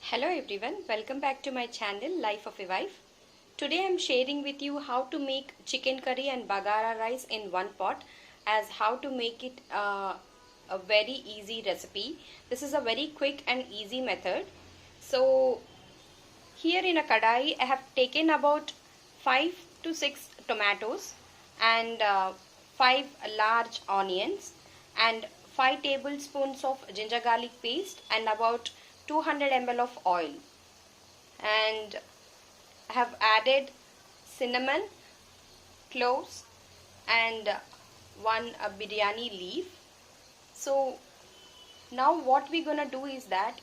Hello everyone, welcome back to my channel Life of a Wife. Today I am sharing with you how to make chicken curry and bagara rice in one pot, as how to make it a very easy recipe. This is a very quick and easy method. So here in a kadai I have taken about 5 to 6 tomatoes and 5 large onions and 5 tablespoons of ginger garlic paste and about 200 ml of oil, and I have added cinnamon, cloves and one biryani leaf. So now what we're gonna do is that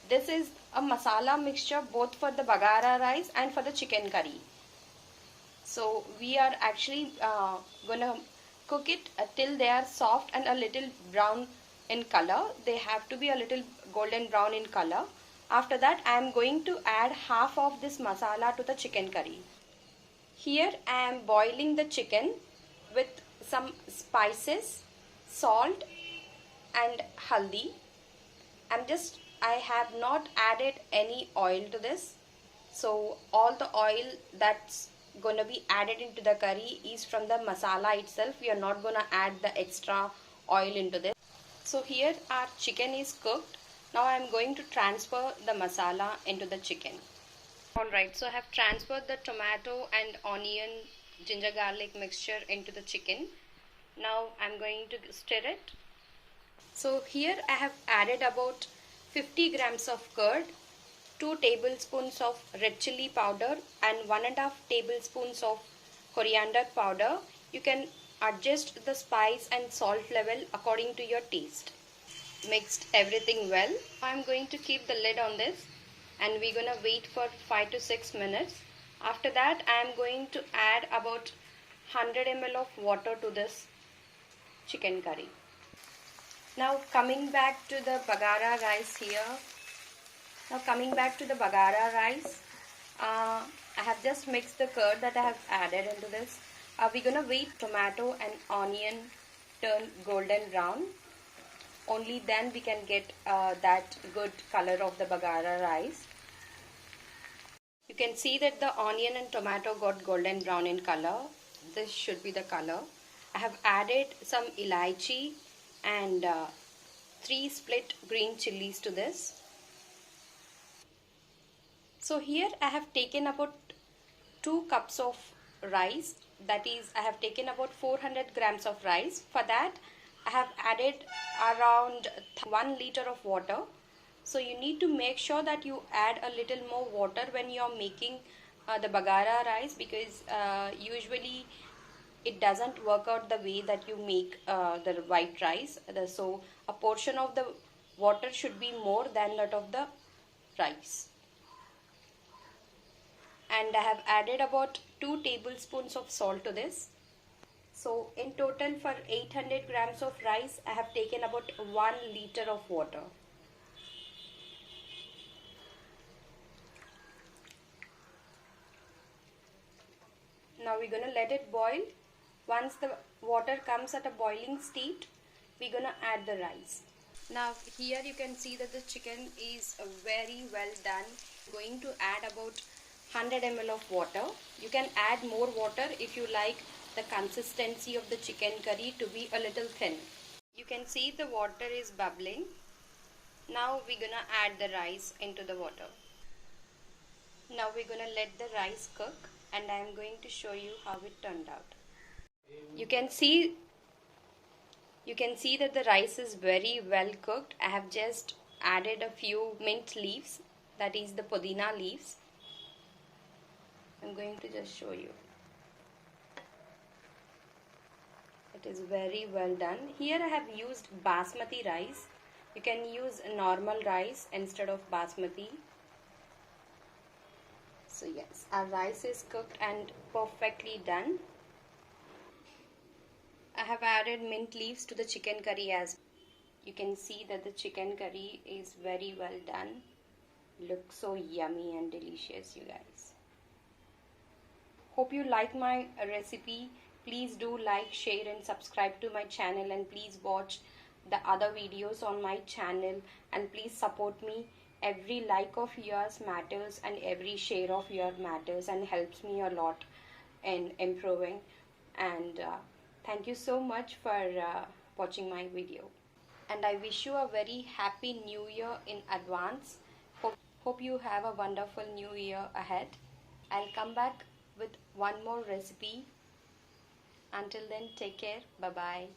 this is a masala mixture both for the bagara rice and for the chicken curry. So we are actually gonna cook it till they are soft and a little brown in color. They have to be a little golden brown in color. After that I am going to add half of this masala to the chicken curry. Here I am boiling the chicken with some spices, salt and haldi. I have not added any oil to this. So all the oil that's gonna be added into the curry is from the masala itself. We are not gonna add the extra oil into this. So here our chicken is cooked. Now I am going to transfer the masala into the chicken. Alright, so I have transferred the tomato and onion ginger garlic mixture into the chicken. Now I am going to stir it. So here I have added about 50 grams of curd, 2 tablespoons of red chilli powder and 1.5 tablespoons of coriander powder. You can adjust the spice and salt level according to your taste. Mixed everything well. I am going to keep the lid on this and we're gonna wait for 5 to 6 minutes. After that I am going to add about 100 ml of water to this chicken curry. Now coming back to the bagara rice here. I have just mixed the curd that I have added into this. We're gonna wait tomato and onion turn golden brown. Only then we can get that good color of the bagara rice. You can see that the onion and tomato got golden brown in color. This should be the color. I have added some elaichi and 3 split green chilies to this. So here I have taken about 2 cups of rice, that is I have taken about 400 grams of rice. For that I have added around 1 liter of water. So you need to make sure that you add a little more water when you are making the bagara rice, because usually it doesn't work out the way that you make the white rice. So a portion of the water should be more than that of the rice. And I have added about 2 tablespoons of salt to this. So in total for 800 grams of rice I have taken about 1 liter of water. Now we're gonna let it boil. Once the water comes at a boiling state, we're gonna add the rice. Now here you can see that the chicken is very well done. I'm going to add about 100 ml of water. You can add more water if you like the consistency of the chicken curry to be a little thin. You can see the water is bubbling. Now we're gonna add the rice into the water. Now we're gonna let the rice cook and I'm going to show you how it turned out. You can see that the rice is very well cooked. I have just added a few mint leaves, that is the pudina leaves. I'm going to just show you. It is very well done. Here I have used basmati rice. You can use normal rice instead of basmati. So yes, our rice is cooked and perfectly done. I have added mint leaves to the chicken curry as well. You can see that the chicken curry is very well done. Looks so yummy and delicious, you guys. Hope you like my recipe. Please do like, share and subscribe to my channel, and please watch the other videos on my channel and please support me every like of yours matters and every share of your matters and helps me a lot in improving. And thank you so much for watching my video. And I wish you a very happy new year in advance. Hope you have a wonderful new year ahead. I'll come back with one more recipe. Until then, take care. Bye bye.